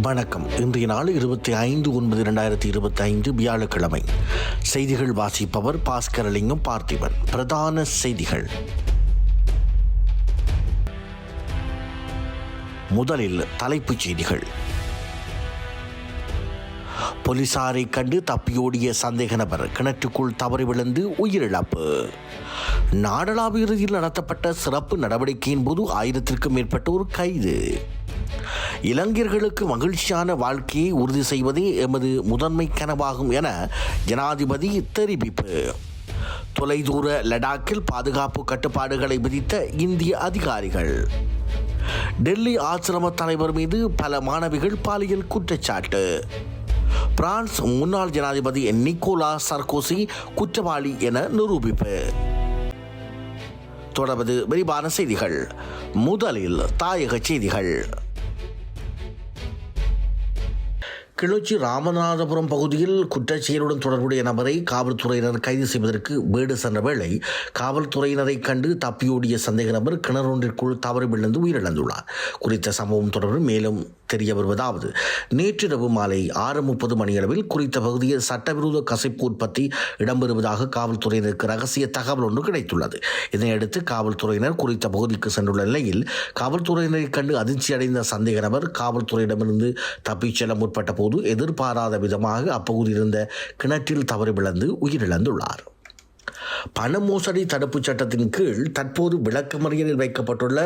வணக்கம். இன்றைய நாள் 25/9/2025 வியாழக்கிழமை. செய்திகள் வாசிப்பவர் பாஸ்கரலிங்கம் பார்த்திபன். பிரதான செய்திகள். முதலில் தலைப்புச் செய்திகள். போலீசாரை கண்டு தப்பியோடிய சந்தேக நபர் கிணற்றுக்குள் தவறி விழுந்து உயிரிழப்பு. நாடளாவிய ரீதியில் நடத்தப்பட்ட சிறப்பு நடவடிக்கையின் போது 1000க்கும் மேற்பட்டோர் கைது. இளைஞர்களுக்கு மகிழ்ச்சியான வாழ்க்கையை உறுதி செய்வதே எமது முதன்மை கனவாகும் என ஜனாதிபதி தெரிவிப்பு. தொலைதூர லடாக்கில் பாதுகாப்பு கட்டுப்பாடுகளை விதித்த இந்திய அதிகாரிகள். டெல்லி ஆசிரம தலைவர் மீது பல மாணவிகள் பாலியல் குற்றச்சாட்டு. பிரான்ஸ் முன்னாள் ஜனாதிபதி நிக்கோலா சர்கோசி குற்றவாளி என நிரூபிப்பு. தொடர்வது விரிவான செய்திகள். முதலில் தாயக செய்திகள். கிளர்ச்சி ராமநாதபுரம் பகுதியில் குற்றச்செயலுடன் தொடர்புடைய நபரை காவல்துறையினர் கைது செய்வதற்கு வீடு சென்ற வேளை காவல்துறையினரை கண்டு தப்பியோடிய சந்தேக நபர் கிணறொன்றிற்குள் தவறி விழுந்து உயிரிழந்துள்ளார். குறித்த சம்பவம் தொடர்பில் மேலும் தெரிய வருவதாவது, நேற்றிரவு மாலை 6:30 மணியளவில் குறித்த பகுதியில் சட்டவிரோத கசைப்பு உற்பத்தி இடம்பெறுவதாக காவல்துறையினருக்கு ரகசிய தகவல் ஒன்று கிடைத்துள்ளது. இதனையடுத்து காவல்துறையினர் குறித்த பகுதிக்கு சென்றுள்ள நிலையில் காவல்துறையினரை கண்டு அதிர்ச்சியடைந்த சந்தேக நபர் காவல்துறையிடமிருந்து தப்பிச் செல்ல முற்பட்ட போது எதிர்பாராத விதமாக அப்பகுதியில் இருந்த கிணற்றில் தவறி விழுந்து உயிரிழந்துள்ளார். பண மோசடி தடுப்புச் சட்டத்தின் கீழ் தற்போது விளக்கமறியலில் வைக்கப்பட்டுள்ள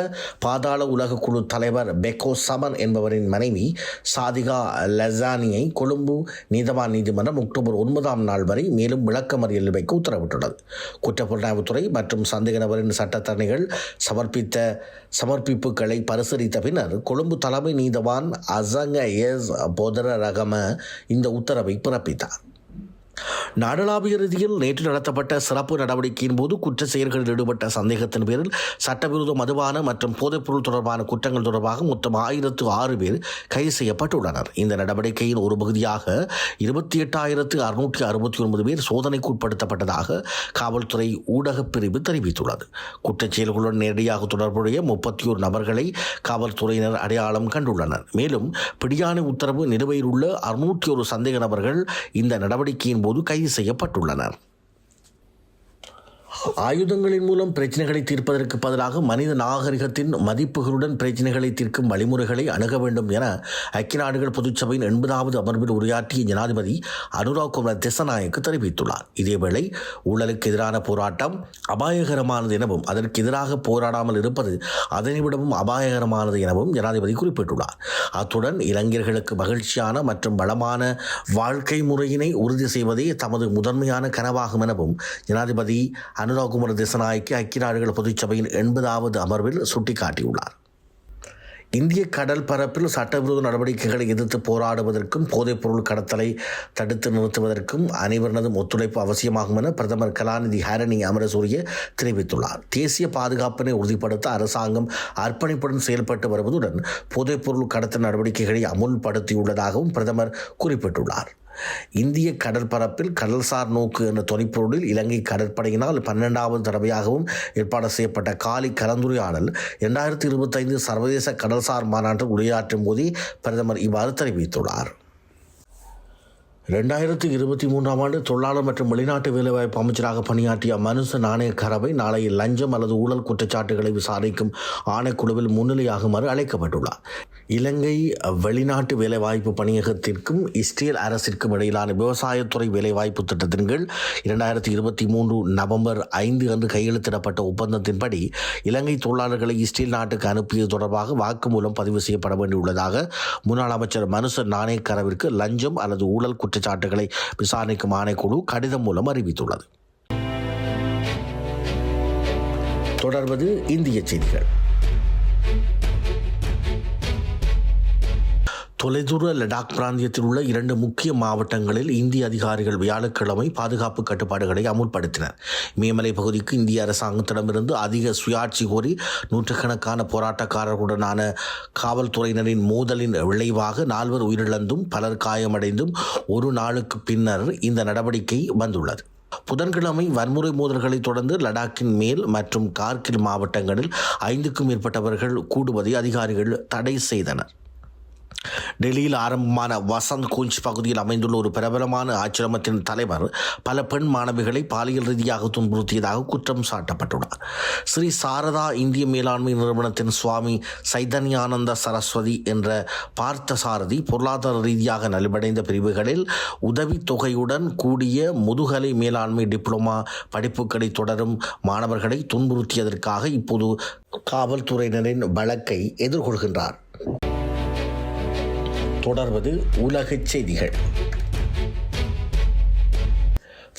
பாதாள உலக குழு தலைவர் பெக்கோ சமன் என்பவரின் மனைவி சாதிகா லசானியை கொழும்பு நீதவான் நீதிமன்றம் அக்டோபர் 9 வரை மேலும் விளக்கமறியலில் வைக்க உத்தரவிட்டுள்ளது. குற்றப்புலனாய்வுத்துறை மற்றும் சந்தேக நபரின் சட்டத்தரணிகள் சமர்ப்பிப்புகளை பரிசீலித்த பின்னர் கொழும்பு தலைமை நீதவான் அசங்க எஸ் போதர ரகம இந்த உத்தரவை பிறப்பித்தார். நாடளாவிய ரீதியில் நேற்று நடத்தப்பட்ட சிறப்பு நடவடிக்கையின் போது குற்ற செயல்களில் ஈடுபட்ட சந்தேகத்தின் பேரில் சட்டவிரோத மதுபான மற்றும் போதைப்பொருள் தொடர்பான குற்றங்கள் தொடர்பாக மொத்தம் 1006 பேர் கைது செய்யப்பட்டுள்ளனர். இந்த நடவடிக்கையின் ஒரு பகுதியாக 28,669 பேர் சோதனைக்கு உட்படுத்தப்பட்டதாக காவல்துறை ஊடகப் பிரிவு தெரிவித்துள்ளது. குற்றச் செயல்களுடன் நேரடியாக தொடர்புடைய 31 நபர்களை காவல்துறையினர் அடையாளம் கண்டுள்ளனர். மேலும் பிடியாணை உத்தரவு நிலுவையில் உள்ள 601 சந்தேக நபர்கள் இந்த நடவடிக்கையின் போது கைது செய்யப்பட்டுள்ளனர். ஆயுதங்களின் மூலம் பிரச்சனைகளை தீர்ப்பதற்கு பதிலாக மனித நாகரிகத்தின் மதிப்புகளுடன் பிரச்சனைகளை தீர்க்கும் வழிமுறைகளை அணுக வேண்டும் என ஐக்கிய நாடுகள் பொதுச்சபையின் 80வது அமர்வில் உரையாற்றிய ஜனாதிபதி அனுராக் குமார் திசாநாயக்க தெரிவித்துள்ளார். இதேவேளை ஊழலுக்கு எதிரான போராட்டம் அபாயகரமானது எனவும் அதற்கு எதிராக போராடாமல் இருப்பது அதனைவிடவும் அபாயகரமானது எனவும் ஜனாதிபதி குறிப்பிட்டுள்ளார். அத்துடன் இளைஞர்களுக்கு மகிழ்ச்சியான மற்றும் வளமான வாழ்க்கை முறையினை உறுதி செய்வதே தமது முதன்மையான கனவாகும் எனவும் ஜனாதிபதி அனுராக் குமார் திசாநாயக்க ஐக்கிய நாடுகள் பொதுச்சபையின் 80வது அமர்வில் சுட்டிக்காட்டியுள்ளார். இந்திய கடல் பரப்பில் சட்டவிரோத நடவடிக்கைகளை எதிர்த்து போராடுவதற்கும் போதைப்பொருள் கடத்தலை தடுத்து நிறுத்துவதற்கும் அனைவரதும் ஒத்துழைப்பு அவசியமாகும் என பிரதமர் கலாநிதி ஹரணி அமரசூரிய தெரிவித்துள்ளார். தேசிய பாதுகாப்பினை உறுதிப்படுத்த அரசாங்கம் அர்ப்பணிப்புடன் செயல்பட்டு வருவதுடன் போதைப்பொருள் கடத்தல் நடவடிக்கைகளை அமுல்படுத்தியுள்ளதாகவும் பிரதமர் குறிப்பிட்டுள்ளார். இந்திய கடற்பரப்பில் கடல்சார் நோக்கு என்ற தொனிப்பொருளில் இலங்கை கடற்படையினால் 12வது தடவையாகவும் ஏற்பாடு செய்யப்பட்ட காலி கலந்துரையாடல் 2025 சர்வதேச கடல்சார் மாநாட்டில் உரையாற்றும் போதே பிரதமர் இவ்வாறு தெரிவித்துள்ளார். 2023 ஆண்டு தொழிலாளர் மற்றும் வெளிநாட்டு வேலைவாய்ப்பு அமைச்சராக பணியாற்றிய மனுச நாணயக்கரவை நாளை லஞ்சம் அல்லது ஊழல் குற்றச்சாட்டுகளை விசாரிக்கும் ஆணைக்குழுவில் முன்னிலையாகுமாறு அழைக்கப்பட்டுள்ளார். இலங்கை வெளிநாட்டு வேலைவாய்ப்பு பணியகத்திற்கும் இஸ்ரேல் அரசிற்கும் இடையிலான விவசாயத்துறை வேலைவாய்ப்பு திட்டத்தின் கீழ் 2023 நவம்பர் 5 அன்று கையெழுத்திடப்பட்ட ஒப்பந்தத்தின்படி இலங்கை தொழிலாளர்களை இஸ்ரேல் நாட்டுக்கு அனுப்பியது தொடர்பாக வாக்குமூலம் பதிவு செய்யப்பட வேண்டியுள்ளதாக முன்னாள் அமைச்சர் மனுச நாணயக்கரவிற்கு லஞ்சம் அல்லது ஊழல் குற்றச்சாட்டுகளை விசாரணைக்கும் ஆணைக்குழு கடிதம் மூலம் அறிவித்துள்ளது. தொடர்வது இந்திய செய்திகள். தொலைதூர லடாக் பிராந்தியத்தில் உள்ள 2 முக்கிய மாவட்டங்களில் இந்திய அதிகாரிகள் வியாழக்கிழமை பாதுகாப்பு கட்டுப்பாடுகளை அமுல்படுத்தினர். இமயமலை பகுதிக்கு இந்திய அரசாங்கத்திடமிருந்து அதிக சுயாட்சி கோரி நூற்றுக்கணக்கான போராட்டக்காரர்களுடனான காவல்துறையினரின் மோதலின் விளைவாக 4 உயிரிழந்தும் பலர் காயமடைந்தும் ஒரு நாளுக்கு பின்னர் இந்த நடவடிக்கை வந்துள்ளது. புதன்கிழமை வன்முறை மோதல்களை தொடர்ந்து லடாக்கின் மேல் மற்றும் கார்கில் மாவட்டங்களில் 5க்கும் மேற்பட்டவர்கள் கூடுவதை அதிகாரிகள் தடை செய்தனர். டெல்லியில் ஆரம்பமான வசந்த் குஞ்ச் பகுதியில் அமைந்துள்ள ஒரு பிரபலமான ஆசிரமத்தின் தலைவர் பல பெண் மாணவிகளை பாலியல் ரீதியாக துன்புறுத்தியதாக குற்றம் சாட்டப்பட்டுள்ளார். ஸ்ரீ சாரதா இந்திய மேலாண்மை நிறுவனத்தின் சுவாமி சைதன்யானந்த சரஸ்வதி என்ற பார்த்த சாரதி பொருளாதார ரீதியாக நலிவடைந்த பிரிவுகளில் உதவித்தொகையுடன் கூடிய முதுகலை மேலாண்மை டிப்ளோமா படிப்புகளை தொடரும் மாணவர்களை துன்புறுத்தியதற்காக இப்போது காவல்துறையினரின் வழக்கை எதிர்கொள்கின்றார். தொடர்வது உலகச் செய்திகள்.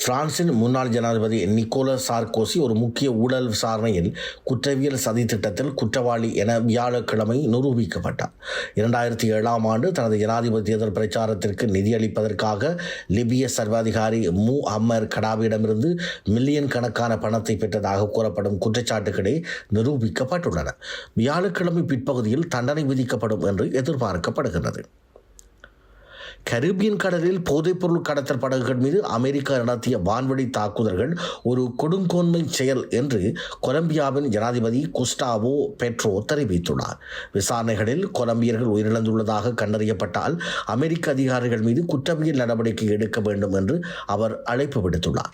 பிரான்சின் முன்னாள் ஜனாதிபதி நிக்கோலஸ் சார்கோசி ஒரு முக்கிய ஊழல் விசாரணையில் குற்றவியல் சதித்திட்டத்தில் குற்றவாளி என வியாழக்கிழமை நிரூபிக்கப்பட்டார். 2007 ஆண்டு தனது ஜனாதிபதி தேர்தல் பிரச்சாரத்திற்கு நிதியளிப்பதற்காக லிபிய சர்வாதிகாரி முஅம்மர் கடாவியிடமிருந்து மில்லியன் கணக்கான பணத்தை பெற்றதாக கூறப்படும் குற்றச்சாட்டுகளே நிரூபிக்கப்பட்டுள்ளன. வியாழக்கிழமை பிற்பகுதியில் தண்டனை விதிக்கப்படும் என்று எதிர்பார்க்கப்படுகிறது. கரீபியன் கடலில் போதைப்பொருள் கடத்தல் படகுகள் மீது அமெரிக்கா நடத்திய வான்வழி தாக்குதல்கள் ஒரு கொடுங்கோன்மை செயல் என்று கொலம்பியாவின் ஜனாதிபதி குஸ்டாவோ பெட்ரோ தெரிவித்துள்ளார். விசாரணைகளில் கொலம்பியர்கள் உயிரிழந்துள்ளதாக கண்டறியப்பட்டால் அமெரிக்க அதிகாரிகள் மீது குற்றவியல் நடவடிக்கை எடுக்க வேண்டும் என்று அவர் அழைப்பு விடுத்துள்ளார்.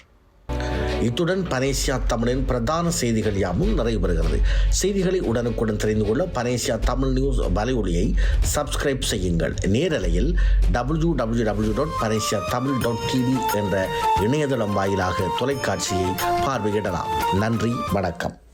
இத்துடன் பனேசியா தமிழின் பிரதான செய்திகள் யாவும் நிறைவு பெறுகிறது. செய்திகளை உடனுக்குடன் தெரிந்து கொள்ள பனேசியா தமிழ் நியூஸ் வலையொலியை சப்ஸ்கிரைப் செய்யுங்கள். நேரலையில் www.panesiatamil.tv என்ற இணையதளம் வாயிலாக தொலைக்காட்சியை பார்வையிடலாம். நன்றி, வணக்கம்.